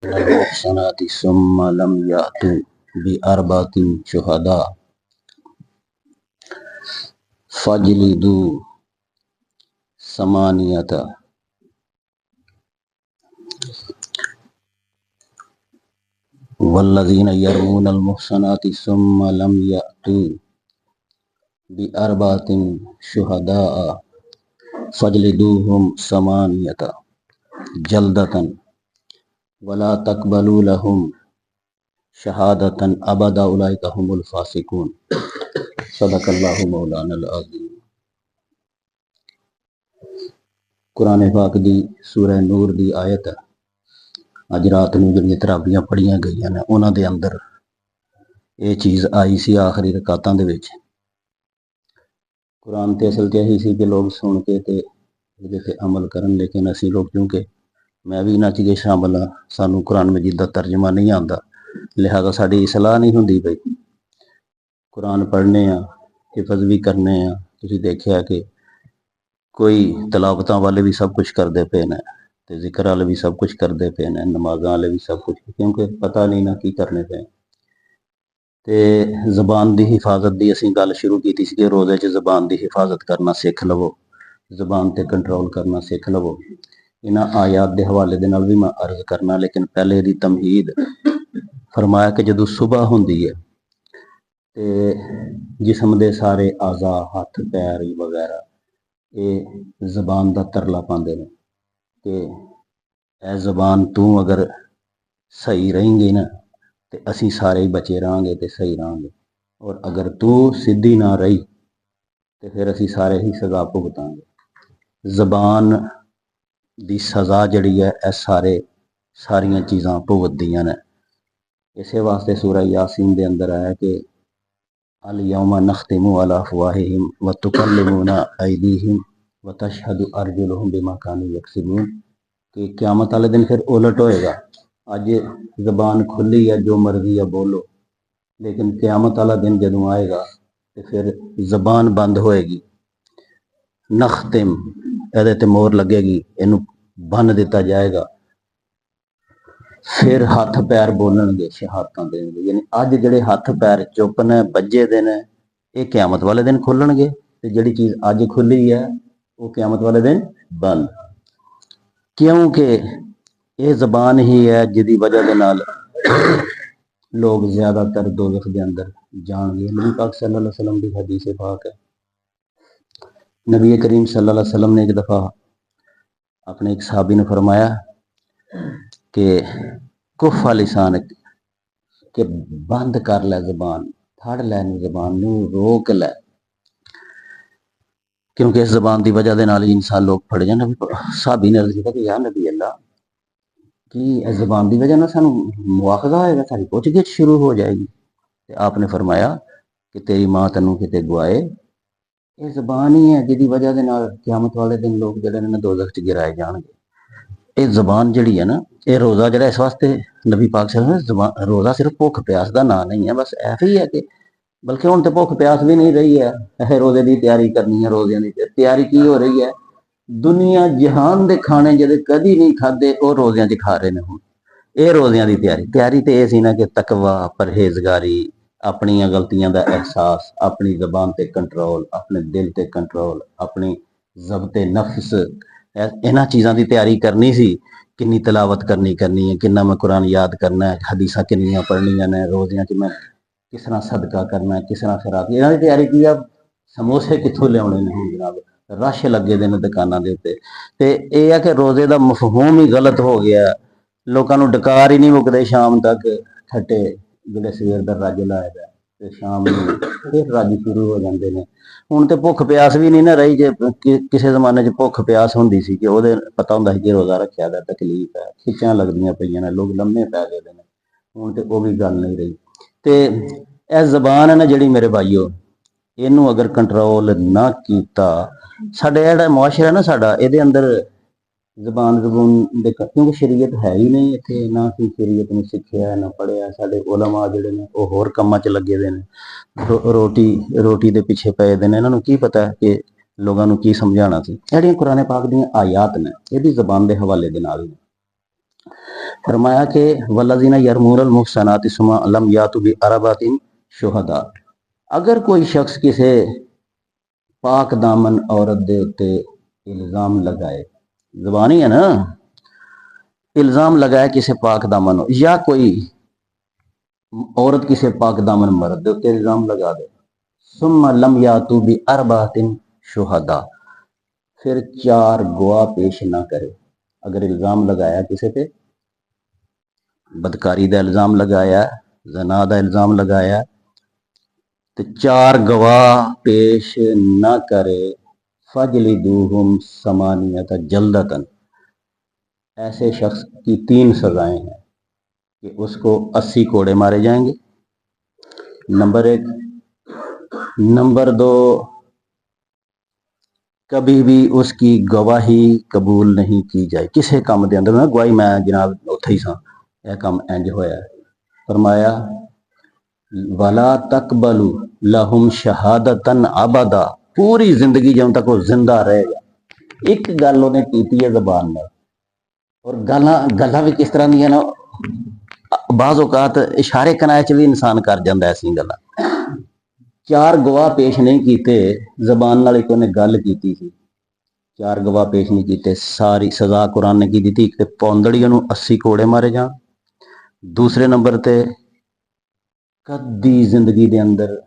المحصنات ثم لم يأتوا بأربعة شهداء فاجلدوا ثمانية والذين يرمون المحصنات ثم لم يأتوا بأربعة شهداء فاجلدوهم ثمانية جلدة ولا تقبلوا لهم शहादतन अबदा उलाइका हुमुल फासिकून सदकल्लाहु मौलाना अज़ीम। कुरान पाक दी सूरह नूर दी आयत अज रात नूं जिहड़ियां तराबियां पढ़ियां गईयां ने उन्हां दे अंदर ये चीज़ आई सी आखिरी रकातां दे विच। कुरान ते असल च यही सी कि लोग सुन के ते इहदे ते अमल करन, लेकिन असी लोग क्योंकि मैं भी इन्हां च शामिल हाँ, सानूं कुरान मजीद दा तर्जमा नहीं आंदा, लिहाजा साड़ी सलाह नहीं हुंदी पई। कुरान पढ़ने आ, हिफज भी करने आ, तुसीं देखिया कि कोई तलावतां वाले भी सब कुछ करते पे ने ते जिक्र वाले भी सब कुछ करते पे ने, नमाज़ां वाले भी सब कुछ, क्योंकि पता नहीं ना की करने पे। ते ज़बान की हिफाजत की असीं गल शुरू की सी कि रोज़े च ज़बान की हिफाजत करना सीख लवो, ज़बान ते कंट्रोल करना सीख लवो। इन्हां आयात के हवाले दे नाल भी मैं अर्ज करना, लेकिन पहले इहदी तमहीद फरमाया कि जदों सुबह हुंदी है ते जिस्म दे सारे आज़ा हथ पैर वगैरह ये ज़बान का तरला पाते हैं कि ए ज़बान तू अगर सही रहेंगी ना तो असी सारे ही बचे रहेंगे तो सही रहेंगे, और अगर तू सीधी ना रही तो फिर असी सारे ही सज़ा भुगतांगे। ज़बान की सज़ा जिहड़ी है ए सारियां चीज़ां भुगतदियां ने। इसे वास्ते सूरह यासीन दे अंदर आया कि अल यौमा नख्तिमु अला अफ़वाहिहिम व तुकल्लिमुना ऐदीहिम व तशहदु अर्जुलुहुम बिमा कानू यक्सिबून, कि क़यामत वाले दिन फिर उलट होएगा। अज ज़बान खुली है, जो मर्जी है बोलो, लेकिन क़यामत वाला दिन जदों आएगा तो फिर ज़बान बंद होएगी। नख्तिम इहदे ते मोहर लगेगी, इनू बन दिता जाएगा, फिर हथ पैर बोलणगे, शहादतां देणगे। यानी अज जिहड़े हथ पैर चुप ने बज्जे दे ने ये क़यामत वाले दिन खुलणगे, ते जिहड़ी चीज़ अज खुली है वो क़यामत वाले दिन बंद। क्योंकि ये ज़बान ही है जिहदी वजह दे नाल लोग ज़्यादातर दोज़ख दे अंदर जाणगे। नबी पाक सल्लल्लाहु अलैहि वसल्लम की हदीस पाक है, नबी करीम सल्लल्लाहु अलैहि वसल्लम ने एक दफ़ा अपने एक सहाबी ने फरमाया कि कुफ़ा लिसान, कि बंद कर लै ज़बान, फड़ लै ज़बान नूं, रोक लै, क्योंकि इस ज़बान की वजह दे नाल इंसान लोग फड़े जाने। सहाबी ने अर्ज़ किया कि या नबी अल्लाह, कि इस ज़बान की वजह नाल सानूं मुआखज़ा होएगा, साडी पुछ-गिछ शुरू हो जाएगी। ते आपने फरमाया कि तेरी मां तैनूं किते गुआए, ये ज़बान ही है जिहदी वजह दे नाल क़यामत वाले दिन लोग जिहड़े ने दोज़ख च गिराए जाणगे। ये ज़बान जिहड़ी है ना, ये रोज़ा जिहड़ा इस वास्ते नबी पाक सल्लल्लाहु रोज़ा सिर्फ भुख प्यास का नाम नहीं है, बस ऐसा ही है कि बल्कि हुण तो भुख प्यास भी नहीं रही है, रोज़े की तैयारी करनी है। रोज़ियां की तैयारी की हो रही है, दुनिया जहान के खाने जिहड़े कदी नहीं खाधे वो रोज़ियां च खा रहे हैं। हुण ये रोज़ियां की तैयारी तो यह सी ना कि तकवा, परहेजगारी, अपनी गलतियां का एहसास, अपनी ज़बान ते कंट्रोल, अपने दिल ते कंट्रोल, अपनी ज़ब्ते नफ्स, इन्हां चीज़ों की तैयारी करनी सी। किन्नी तलावत करनी है, किन्ना मैं कुरान याद करना है, हदीसां किन्नियां पढ़नियां ने, रोज़ियां च मैं किस तरह सदका करना है, किस तरह खैरात, इन्हां की तैयारी की। समोसे कित्थों लियाने ने, हुण जनाब रश लगे दे ने दुकानां दे उत्ते। ते इह है कि रोज़े का मफहूम ही गलत हो गया, लोगों को डकार ही नहीं मुकते शाम तक। ठट्टे जिहड़े सवेर दा रज लाए दा ते शाम नूं फिर रज शुरू हो जाते हैं। हुण ते भुख प्यास भी नहीं ना रही, जे किसी जमाने च भुख प्यास हुंदी सी कि ओहदे पता हुंदा सी कि रोज़ा रखिया दा, तकलीफ है, खिच्चां लगदियां पईयां ने, लोग लम्मे पै गए ने। हुण ते ओह भी गल नहीं रही। ते इह ज़बान है ना जिहड़ी मेरे भाईओ, इनू अगर कंट्रोल ना किया, साडा जिहड़ा मुआशरा ना, साडा इहदे अंदर ज़बान दे, क्योंकि शरीयत है ही नहीं इत्थे, ना कि शरीयत ने सिक्खिया ना पढ़िया। साडे उलमा जिहड़े ने ओह होर कम्मां च लगे दे ने, रोटी दे पिछे पए दे ने। इन्हां नूं की पता है कि लोगों नूं की समझाना सी। जिहड़ियां कुरान पाक दीयां आयात ने इहदी ज़बान दे हवाले दे नाल फरमाया कि वल्लज़ीना यरमूनल मुहसनाति सुम्मा लम यातू बि अरबातिन शुहदा, अगर कोई शख्स किसी पाक दामन औरत दे उत्ते इल्जाम लगाए, ज़बानी है ना, इल्जाम लगाए किसी पाक दामन, या कोई औरत किसी पाक दामन मर्द दे उत्ते इल्जाम लगा दे, सुम्मा लम यातू बि अरबातिन शुहदा, फिर 4 गवाह पेश ना करे। अगर इल्जाम लगाया किसी पे, बदकारी का इल्जाम लगाया, जना का इल्जाम लगाया, तो 4 गवाह पेश ना करे, फजलिदूहुम समानियत जल्दतन, ऐसे शख्स की 3 सजाएं हैं कि उसको 80 कोड़े मारे जाएंगे, नंबर 1। नंबर 2, कभी भी उसकी गवाही कबूल नहीं की जाए किसी काम के अंदर। गवाही मैं जनाब उत्थे ही सा, यह काम इंज होया। फरमाया वला तकबलू लहुम शहादतन अबदा, पूरी जिंदगी जब तक वो जिंदा रहेगा। एक गल उन्हें की है जबान नाल, और गल्लां भी किस तरह दी ना, बाज़ औकात इशारे कनाए च भी इंसान कर जाता ऐसी गल्लां। 4 गवाह पेश नहीं किए, जबान नाल एक उन्हें गल की थी, 4 गवाह पेश नहीं किए, सारी सजा कुरान ने की दी, एक तो पौंदड़ी नूं 80 कोड़े मारे जान, दूसरे नंबर ते कदी जिंदगी के अंदर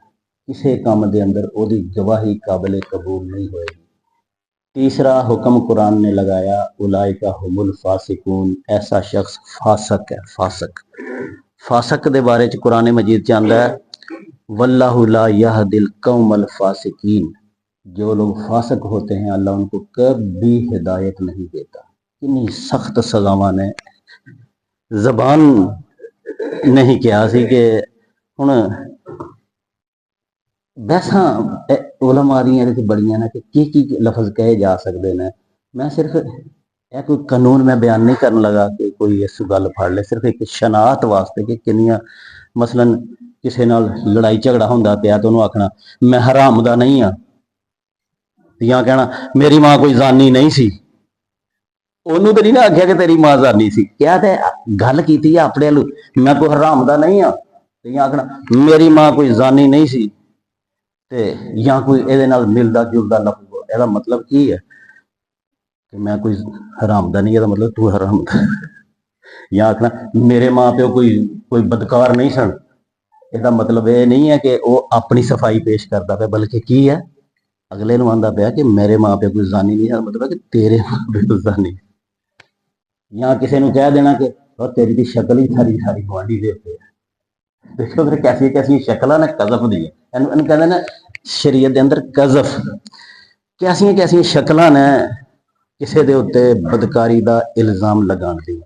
किसी काम के अंदर ओदी गवाही काबिल कबूल नहीं होएगी। तीसरा हुक्म कुरान ने लगाया उलाइका हुमुल फासिकून, ऐसा शख्स फासक है। फासक के बारे च कुरान मजीद च आंदा है वल्लाहु ला यहदिल कौमल फासिकीन, जो लोग फासक होते हैं अल्लाह उनको कभी हिदायत नहीं देता। कितनी सख्त सजावां ने, जबान नहीं कहा सी कि हुण बहसां उलमा दियां इहदे च बड़ियां ने कि की लफज कहे जा सकते हैं। मैं सिर्फ यह कोई कानून मैं बयान नहीं करन लगा कि कोई इस गल फड़ ले, सिर्फ एक शनात वास्ते कि किनियां मसलन किसी नाल लड़ाई झगड़ा होंदा पिया तो उन्होंने आखना मैं हराम दा नहीं हाँ, या कहना मेरी मां कोई जानी नहीं सी। ਉਹਨੂੰ तो नहीं ना आख्या कि तेरी मां जानी सी, क्या ते गल की अपने वालू मैं कोई हराम दा नहीं हाँ, ते आखना मेरी मां कोई जानी नहीं सी, ते या कोई ਇਹਦੇ ਨਾਲ ਮਿਲਦਾ ਜੁਲਦਾ ਲਫ਼ਜ਼, ਇਹਦਾ मतलब ਕੀ है कि मैं कोई हराम दा नहीं, ਇਹਦਾ मतलब तू हराम दा। या आखना मेरे मां प्यो कोई बदकार नहीं सन, ਇਹਦਾ मतलब ये नहीं है कि वो अपनी सफाई पेश करता पे, बल्कि की है अगले नूं आंदा पिया कि मेरे मां प्यो कोई जानी नहीं, मतलब है कि तेरे मां प्यो जानी। या किसी ने कह देना कि तेरी दी शक्ल ही सारी सारी गुआढ़ी दे उत्ते है। देखो फिर कैसी कैसी शक्ल ने कज़फ दी, इन्हू कहते हैं शरीयत के अंदर कज़फ, कैसिया कैसिया शक्ल ने किसी के उत्ते बदकारी का इल्जाम लगाने दी।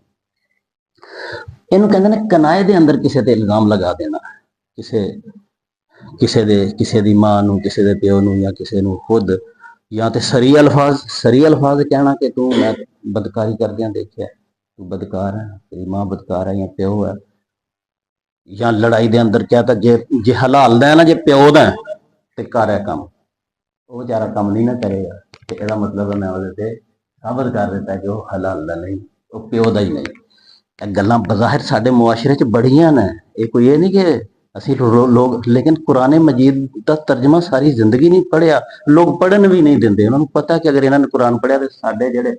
इन्हू कहते हैं कनाए के अंदर किसी ते इल्जाम लगा देना, किसी दी मां नूं, किसी दे प्यो नूं, या किसी नूं खुद, या तो सरी अल्फाज कहना कि तू मैं बदकारी करदियां देखिया, तू बदकार है, तेरी मां बदकार है या प्यो है। या लड़ाई के अंदर कहता जे हलाल दा है ना, जे प्यो दा ते कर है कम, वो बेचारा कम नहीं ना करेगा, तो यदा मतलब मैं वो साबित कर देता है कि वह हलाल दा नहीं, वो प्यो दा ही नहीं। गल्लां बज़ाहिर साडे मुआशरे च बड़ियां ने, ये कोई ये नहीं कि असी लोग, लेकिन कुरान मजीद का तर्जमा सारी जिंदगी नहीं पढ़िया, लोग पढ़न भी नहीं देंगे। उन्होंने पता कि अगर इन्होंने कुरान पढ़िया तो साडे जेडे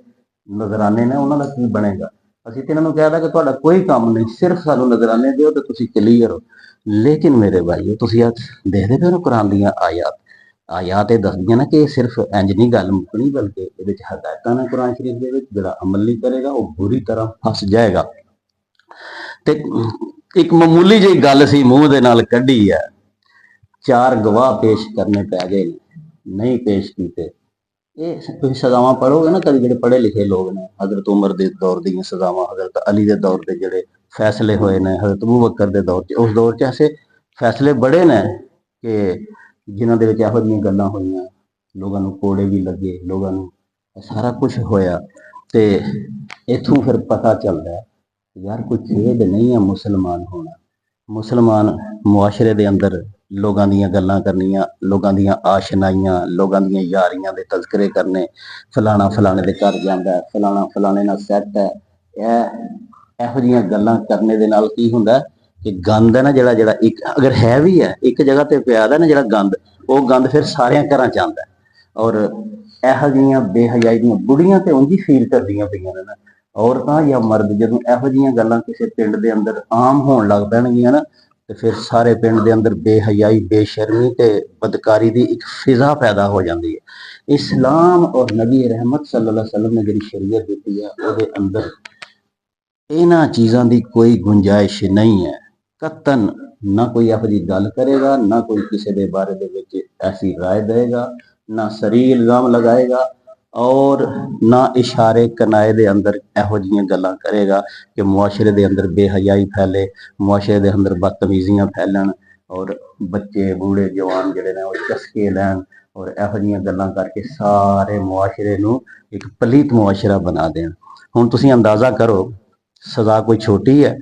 नजराने ने उन्होंने की बनेगा। ਅਸੀਂ ਤੇ ਇਹਨਾਂ ਨੂੰ ਕਹਿਦਾ ਕਿ ਤੁਹਾਡਾ ਕੋਈ ਕੰਮ ਨਹੀਂ, ਸਿਰਫ ਸਾਨੂੰ ਨਜ਼ਰਾਨੇ ਦਿਓ ਤੇ ਤੁਸੀਂ ਕਲੀਅਰ ਹੋ। ਲੇਕਿਨ ਮੇਰੇ ਭਾਈਓ ਤੁਸੀਂ ਆ ਦੇਖਦੇ ਪਏ ਹੋ ਕੁਰਾਨ ਦੀਆਂ ਆਯਾਤ ਇਹ ਦੱਸਦੀਆਂ ਨੇ ਕਿ ਸਿਰਫ ਇੰਜ ਨਹੀਂ ਗੱਲ ਮੁੱਕਣੀ, ਬਲਕਿ ਇਹਦੇ ਵਿੱਚ ਹਦਾਇਤਾਂ ਨੇ ਕੁਰਾਨ ਸ਼ਰੀਫ ਦੇ ਵਿੱਚ, ਜਿਹੜਾ ਅਮਲ ਨਹੀਂ ਕਰੇਗਾ ਉਹ ਬੁਰੀ ਤਰ੍ਹਾਂ ਫਸ ਜਾਏਗਾ। ਤੇ ਇੱਕ ਮਾਮੂਲੀ ਜਿਹੀ ਗੱਲ ਸੀ ਮੂੰਹ ਦੇ ਨਾਲ ਕੱਢੀ ਹੈ, 4 ਗਵਾਹ ਪੇਸ਼ ਕਰਨੇ ਪੈ ਗਏ, नहीं पेश किए। ये तुम सजावां पढ़ोगे ना कभी, जो पढ़े लिखे लोग ने, हजरत उमर के दौर दी सजावां, हजरत अली के दौर के जोड़े फैसले हुए ने, हजरत अबू बकर के दौर उस दौर च ऐसे फैसले बड़े ने कि जिन्हों के यहो जी गल्लां होईयां, लोगों को कोड़े भी लगे, लोगों को सारा कुछ होया। तो इथों फिर पता चलता है यार कोई खेद नहीं है मुसलमान होना। मुसलमान मुआशरे के अंदर लोगों ਦੀਆਂ ਗੱਲਾਂ ਕਰਨੀਆਂ, लोगों ਦੀਆਂ आशनाइयां, लोगों ਦੀਆਂ यारियां ਦੇ तज़किरे करने, फलाना फलाने के घर जाता है, फलाना फलाने नाल सैट है, ਇਹੋ ਜਿਹੀਆਂ ਗੱਲਾਂ ਕਰਨੇ ਦੇ ਨਾਲ ਕੀ ਹੁੰਦਾ ਕਿ ਗੰਦ ਹੈ ਨਾ ਜਿਹੜਾ ਜਿਹੜਾ ਇੱਕ ਅਗਰ ਹੈ ਵੀ ਹੈ ਇੱਕ ਜਗ੍ਹਾ ਤੇ ਪਿਆ ਦਾ ਨਾ ਜਿਹੜਾ ਗੰਦ, ਉਹ ਗੰਦ ਫਿਰ ਸਾਰਿਆਂ ਘਰਾਂ ਚ ਆਉਂਦਾ। ਔਰ ਇਹੋ ਜਿਹੀਆਂ ਬੇਹਯਾਈ ਦੀਆਂ ਬੁੜੀਆਂ ਤੇ ਉਂਝ ਹੀ ਫੀਲ ਕਰਦੀਆਂ ਪਈਆਂ ਨੇ ਨਾ, ਔਰਤਾਂ ਜਾਂ ਮਰਦ ਜਦੋਂ ਇਹੋ ਜਿਹੀਆਂ ਗੱਲਾਂ ਕਿਸੇ ਪਿੰਡ ਦੇ ਅੰਦਰ ਆਮ ਹੋਣ ਲੱਗ ਪੈਣਗੀਆਂ ਨਾ, ਤੇ ਫਿਰ ਸਾਰੇ ਪਿੰਡ ਦੇ ਅੰਦਰ ਬੇਹਯਾਈ, ਬੇਸ਼ਰਮੀ ਤੇ ਬਦਕਾਰੀ ਦੀ ਇੱਕ ਫਿਜ਼ਾ ਪੈਦਾ ਹੋ ਜਾਂਦੀ ਹੈ। ਇਸਲਾਮ ਔਰ ਨਬੀ ਰਹਿਮਤ ਸੱਲੱਲਾਹੁ ਅਲੈहि ਵਸੱਲਮ ਨੇ ਜਿਹੜੀ ਸ਼ਰੀਅਤ ਦਿੱਤੀ ਹੈ ਉਹਦੇ ਅੰਦਰ ਇਹਨਾਂ ਚੀਜ਼ਾਂ ਦੀ ਕੋਈ ਗੁੰਜਾਇਸ਼ ਨਹੀਂ ਹੈ। ਕਤਨ ਨਾ ਕੋਈ ਇਹੋ ਜਿਹੀ ਗੱਲ ਕਰੇਗਾ, ਨਾ ਕੋਈ ਕਿਸੇ ਦੇ ਬਾਰੇ ਦੇ ਵਿੱਚ ਐਸੀ ਰਾਏ ਦੇਗਾ, ਨਾ ਸਰੀ ਇਲਜ਼ਾਮ ਲਗਾਏਗਾ, ਔਰ ਨਾ ਇਸ਼ਾਰੇ ਕਨਾਏ ਦੇ ਅੰਦਰ ਇਹੋ ਜਿਹੀਆਂ ਗੱਲਾਂ ਕਰੇਗਾ ਕਿ ਮੁਆਸ਼ਰੇ ਦੇ ਅੰਦਰ ਬੇਹਯਾਈ ਫੈਲੇ, ਮੁਆਸ਼ਰੇ ਦੇ ਅੰਦਰ ਬਦਤਮੀਜ਼ੀਆਂ ਫੈਲਣ, ਔਰ ਬੱਚੇ ਬੂढ़े ਜਵਾਨ ਜਿਹੜੇ ਨੇ ਉਹ ਚਸਕੇ ਲੈਣ, ਔਰ ਇਹੋ ਜਿਹੀਆਂ ਗੱਲਾਂ ਕਰਕੇ ਸਾਰੇ ਮੁਆਸ਼ਰੇ ਨੂੰ ਇੱਕ ਪਲੀਤ ਮੁਆਸ਼ਰਾ ਬਣਾ ਦੇਣ। ਹੁਣ ਤੁਸੀਂ ਅੰਦਾਜ਼ਾ ਕਰੋ, ਸਜ਼ਾ ਕੋਈ ਛੋਟੀ ਹੈ।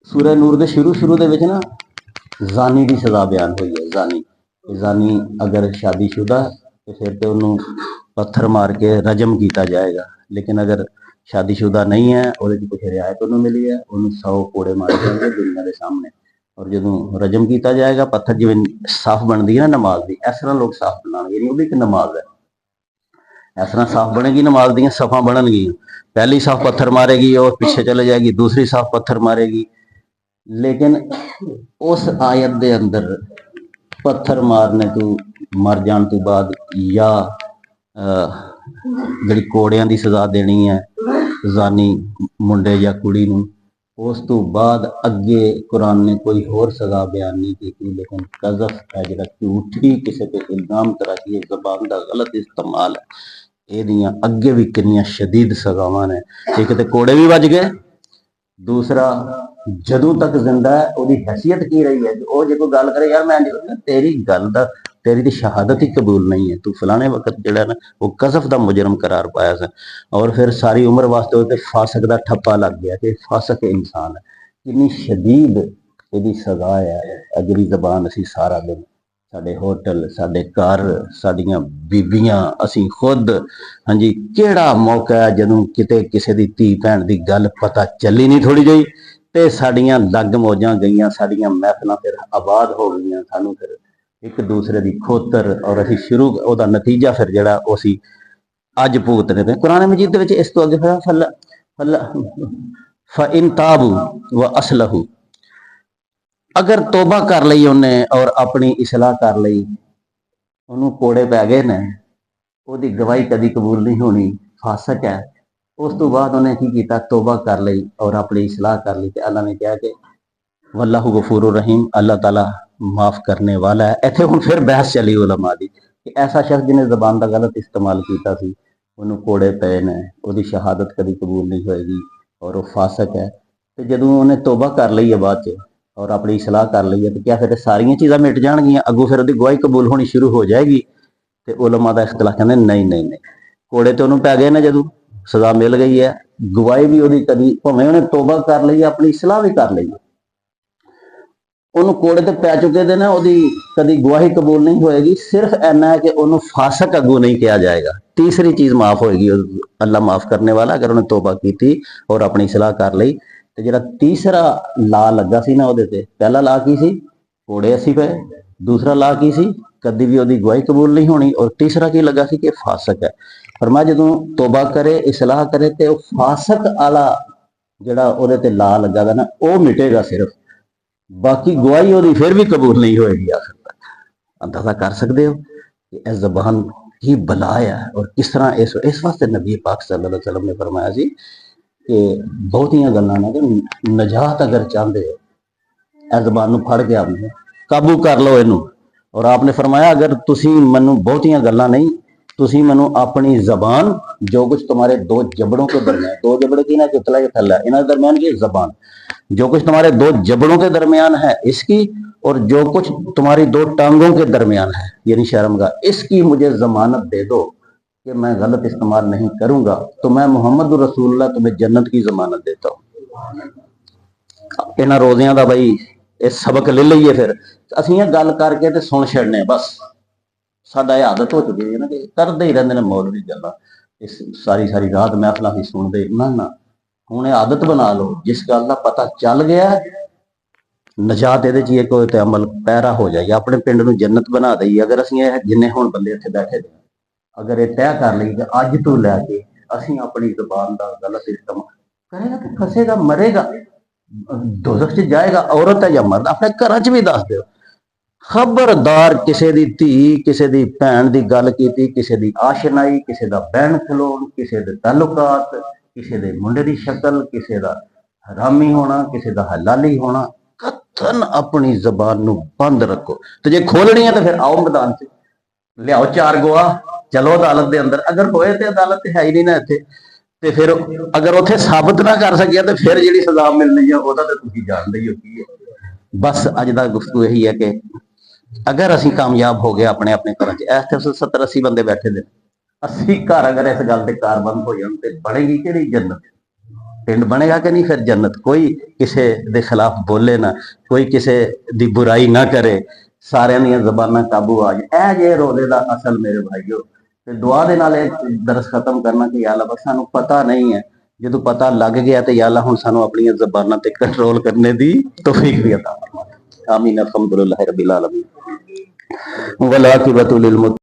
ਸੂਰਹ ਨੂਰ ਦੇ ਸ਼ੁਰੂ ਦੇ ਵਿੱਚ ਨਾ ਜ਼ਾਨੀ ਦੀ ਸਜ਼ਾ ਬਿਆਨ ਹੋਈ ਹੈ। ਜ਼ਾਨੀ ਅਗਰ ਸ਼ਾਦੀशुदा ਤੇ ਫਿਰ ਤੇ ਉਹਨੂੰ ਪੱਥਰ ਮਾਰ ਕੇ ਰਜਮ ਕੀਤਾ ਜਾਏਗਾ, ਲੇਕਿਨ ਅਗਰ ਸ਼ਾਦੀशुदा ਨਹੀਂ ਹੈ, ਉਹਦੇ ਚ ਕੁਝ ਰਿਆਇਤ ਉਹਨੂੰ ਮਿਲੀ ਹੈ, ਉਹਨੂੰ 100 ਕੋੜੇ ਮਾਰੇ ਜਾਣਗੇ ਦੁਨੀਆ ਦੇ ਸਾਹਮਣੇ, ਔਰ ਜਦੋਂ ਰਜਮ ਕੀਤਾ ਜਾਏਗਾ ਪੱਥਰ ਜਿਵੇਂ ਸਾਫ਼ ਬਣਦੀ ਹੈ ਨਾ ਨਮਾਜ਼ ਦੀ, ਇਸ ਤਰ੍ਹਾਂ ਲੋਕ ਸਾਫ਼ ਬਣਾਉਣਗੇ, ਨਹੀਂ ਉਹ ਵੀ ਇੱਕ ਨਮਾਜ਼ ਹੈ। ਇਸ ਤਰ੍ਹਾਂ ਸਾਫ਼ ਬਣੇਗੀ ਨਮਾਜ਼ ਦੀਆਂ ਸਫਾਂ ਬਣਨਗੀਆਂ। पहली साफ पत्थर मारेगी और पीछे चले जाएगी, दूसरी साफ पत्थर मारेगी। लेकिन उस आयत दे अंदर पत्थर मारने तो मर जाने तो बाद या जिहड़ी कोड़ियां दी सज़ा देनी है जानी मुंडे या कुड़ी नूं, उस तो बाद अगे कुरान ने कोई होर सज़ा बयान नहीं की। लेकिन कज़फ है जिहड़ा झूठी किसी पे इल्जाम तराशी ज़बान का गलत इस्तेमाल है, ਇਹਦੀਆਂ ਅੱਗੇ ਵੀ ਕਿੰਨੀਆਂ ਸ਼ਦੀਦ ਸਜ਼ਾਵਾਂ ਨੇ। ਇੱਕ ਤੇ ਕੋੜੇ ਵੀ ਵੱਜ ਗਏ, ਦੂਸਰਾ ਜਦੋਂ ਤੱਕ ਜ਼ਿੰਦਾ ਹੈ ਉਹਦੀ ਹੈਸੀਅਤ ਕੀ ਰਹੀ ਹੈ। ਉਹ ਜੇ ਕੋਈ ਗੱਲ ਕਰੇ ਯਾਰ ਮੈਂ ਤੇਰੀ ਗੱਲ ਦਾ तेरी तो शहादत ही कबूल नहीं है, तू फलाने वक्त जो ना वो कज़फ का मुजरम करार पाया सा, और फिर सारी उम्र वास्ते वो फासक का ठप्पा लग गया कि फासक इंसान है। कितनी शदीद यदि सजा है। अगली जबान असी सारा दिन साडे होटल, साडे घर, साडियां बीबियां, असी खुद, हाँ जी, केड़ा मौका है जदों किते किसी दी धी भैन दी गल पता चली नहीं थोड़ी जी ते साडियां लग मौजां गईयां, साडियां महफिलां फिर आबाद हो गईयां, सानू फिर एक दूसरे की खोतर, और असी शुरू ओदा नतीजा फिर जिहड़ा ओ असी अज भुगतने पे। कुरान मजीद दे विच इस तो अगे फ़इन ताबू व असलहू, अगर तोबा कर लई उन्हें और अपनी इसलाह कर लई, उन्होंने कोड़े पै गए ने, ओदी गवाही कदी कबूल नहीं होनी, फासक है। उस तो बाद उन्हें की किया, तोबा कर लई और अपनी इसलाह कर ली, तो अल्लाह ने कहा कि वल्लाहु गफूरुर रहीम, अल्लाह ताला माफ करने वाला है। इत्थे हुण फिर बहस चली उलमा दी कि ऐसा शख्स जिन्हें जबान का गलत इस्तेमाल किया सी, उन्होंने कोड़े पे ने, उसकी शहादत कभी कबूल नहीं होएगी और वह फासक है। तो जदों उन्हें तोबा कर ली है बाद च और अपनी सलाह कर ली है, तो क्या फिर सारियां चीज़ां मिट जाएगियां, अगों फिर उसकी गवाही कबूल होनी शुरू हो जाएगी। तो उलमा का इख्तलाफ कहते नहीं नहीं नहीं, कोड़े तो उन्होंने पै गए ने, जदों सज़ा मिल गई है, गवाही भी वो कभी भावें उन्हें तोबा कर ली है, अपनी सलाह भी कर ली है, उन्होंने कोड़े तो पै चुके थे ना, वो कभी गवाही कबूल नहीं होएगी। सिर्फ इन्ना है कि उन्होंने फासक अगू नहीं किया जाएगा। तीसरी चीज़ माफ़ होएगी, अल्लाह माफ़ करने वाला, अगर उन्हें तोबा की थी और अपनी सलाह कर ली। तो जो तीसरा ला लगा सी ना वो, पहला ला की सी कोड़े असी पे, दूसरा ला की सी कभी भी वो गवाही कबूल नहीं होनी, और तीसरा की लगा सी कि फासक है। पर मैं जो तोबा करे, इसलाह करे, तो फासक आला जड़ा वो ला लगा था ना, वो मिटेगा सिर्फ, बाकी गवाही वो फिर भी कबूल नहीं होएगी आखिर तक। अंदाजा कर सकते हो कि इस जबान की बला है, और किस तरह इस वास्ते नबी पाक सल्लल्लाहु अलैहि वसल्लम ने फरमाया सी कि बहुतियां गल्लां ने कि नजात अगर चाहते हो, इस जबान फड़ के आपने काबू कर लो इनू। और आपने फरमाया अगर तुसी मैनू बहुतियां गल्लां नहीं, तुसी मैनू अपनी जबान, जो कुछ तुम्हारे दो जबड़ों के दरमियान, दो जबड़े की ना चुतला के थल्ला, इन्होंने दरमियान की जबान, जो कुछ तुम्हारे दो जबड़ों के दरमियान है इसकी, और जो कुछ तुम्हारी दो टांगों के दरमियान है यानी शर्मगाह, इसकी मुझे जमानत दे दो कि मैं गलत इस्तेमाल नहीं करूंगा, तो मैं मोहम्मद रसूलुल्लाह तुम्हें जन्नत की जमानत देता हूं। इन्हां रोज़ियां दा भाई इस सबक ले लीए, फिर असीं ये गल करके ते सुन छड़ने, बस साडा ये आदत हो चुकी है ना कि करते ही रहंदे ने मौलवी गल्लां, इस सारी सारी रात महफिलां ही सुनदे ना ना। ਹੁਣ ਇਹ ਆਦਤ ਬਣਾ ਲਓ, ਜਿਸ ਗੱਲ ਦਾ ਪਤਾ ਚੱਲ ਗਿਆ ਨਜਾਤ ਇਹਦੇ ਚ ਹੀ ਹੈ, ਕੋਈ ਤੇ ਅਮਲ ਪੈਰਾ ਹੋ ਜਾਏ, ਆਪਣੇ ਪਿੰਡ ਨੂੰ ਜੰਨਤ ਬਣਾ ਦਈਏ। ਅਗਰ ਅਸੀਂ ਇਹ ਜਿੰਨੇ ਹੁਣ ਬੰਦੇ ਇੱਥੇ ਬੈਠੇ ਨੇ, ਅਗਰ ਇਹ ਤੈਅ ਕਰ ਲਈ ਕਿ ਅੱਜ ਤੋਂ ਲੈ ਕੇ ਅਸੀਂ ਆਪਣੀ ਜ਼ੁਬਾਨ ਦਾ ਗਲਤ ਇਸਤੇਮਾਲ ਕਰੇਗਾ ਤੇ ਫਸੇਗਾ, ਮਰੇਗਾ, ਦੋਜ਼ਖ ਚ ਜਾਏਗਾ। ਔਰਤ ਹੈ ਜਾਂ ਮਰਦ, ਆਪਣੇ ਘਰਾਂ ਚ ਵੀ ਦੱਸ ਦਿਓ, ਖਬਰਦਾਰ ਕਿਸੇ ਦੀ ਧੀ, ਕਿਸੇ ਦੀ ਭੈਣ ਦੀ ਗੱਲ ਕੀਤੀ, ਕਿਸੇ ਦੀ ਆਸ਼ਨਾਈ, ਕਿਸੇ ਦਾ ਬਹਿਣ ਖਲੋਣ, ਕਿਸੇ ਦੇ ਤਾਲੁਕਾਤ, ਕਿਸੇ ਦੇ ਮੁੰਡੇ ਦੀ ਸ਼ਕਲ, ਕਿਸੇ ਦਾ ਹਰਾਮੀ ਹੋਣਾ, ਕਿਸੇ ਦਾ ਹਲਾਲੀ ਹੋਣਾ, ਕਤਨ ਆਪਣੀ ਜ਼ਬਾਨ ਨੂੰ ਬੰਦ ਰੱਖੋ। ਤੇ ਜੇ ਖੋਲਣੀ ਹੈ ਤਾਂ ਫਿਰ ਆਓ ਮੈਦਾਨ 'ਚ, ਲਿਆਓ 4 ਗਵਾਹ, ਚਲੋ ਅਦਾਲਤ ਦੇ ਅੰਦਰ। ਅਗਰ ਹੋਏ ਤੇ ਅਦਾਲਤ ਹੈ ਹੀ ਨਹੀਂ ਨਾ ਇੱਥੇ, ਤੇ ਫਿਰ ਅਗਰ ਉੱਥੇ ਸਾਬਤ ਨਾ ਕਰ ਸਕਿਆ ਤੇ ਫਿਰ ਜਿਹੜੀ ਸਜ਼ਾ ਮਿਲਣੀ ਹੈ ਉਹਦਾ ਤਾਂ ਤੁਸੀਂ ਜਾਣਦੇ ਹੀ ਹੋ ਕੀ ਹੈ। ਬਸ ਅੱਜ ਦਾ ਗੁਫ਼ਤਗੂ ਇਹੀ ਹੈ ਕਿ ਅਗਰ ਅਸੀਂ ਕਾਮਯਾਬ ਹੋ ਗਏ ਆਪਣੇ ਆਪਣੇ ਘਰਾਂ 'ਚ, ਇੱਥੇ 70-80 ਬੰਦੇ ਬੈਠੇ ਨੇ, 80 ਘਰ ਅਗਰ ਇਸ ਗੱਲ ਤੇ ਕਾਰਬੰਦ ਹੋ ਜਾਣ ਤੇ ਬਣੇਗੀ ਕਿਹੜੀ ਜੰਨਤ? ਪਿੰਡ ਬਣੇਗਾ ਕਿ ਨਹੀਂ ਫਿਰ ਜੰਨਤ? ਕੋਈ ਕਿਸੇ ਦੇ ਖਿਲਾਫ ਬੋਲੇ ਨਾ, ਕੋਈ ਕਿਸੇ ਦੀ ਬੁਰਾਈ ਨਾ ਕਰੇ, ਸਾਰਿਆਂ ਦੀਆਂ ਜ਼ਬਾਨਾਂ ਕਾਬੂ ਆ ਜਾਏ। ਇਹ ਜੇ ਰੋਜ਼ੇ ਦਾ ਅਸਲ ਮੇਰੇ ਭਾਈਓ। ਤੇ ਦੁਆ ਦੇ ਨਾਲ ਇਹ ਦਰਸ ਖਤਮ ਕਰਨਾ ਕਿ ਯਾ ਅੱਲਾ ਬਸ ਸਾਨੂੰ ਪਤਾ ਨਹੀਂ ਹੈ, ਜਦੋਂ ਪਤਾ ਲੱਗ ਗਿਆ ਤੇ ਯਾ ਅੱਲਾ ਹੁਣ ਸਾਨੂੰ ਆਪਣੀਆਂ ਜ਼ਬਾਨਾਂ ਤੇ ਕੰਟਰੋਲ ਕਰਨੇ ਦੀ ਤੌਫੀਕ ਵੀ ਅਤਾ ਫਰਮਾ। ਆਮੀਨ। ਅਲਹਮਦੁਲਿल्लाह रब्बिल आलमीन। वल आकिबतु लिल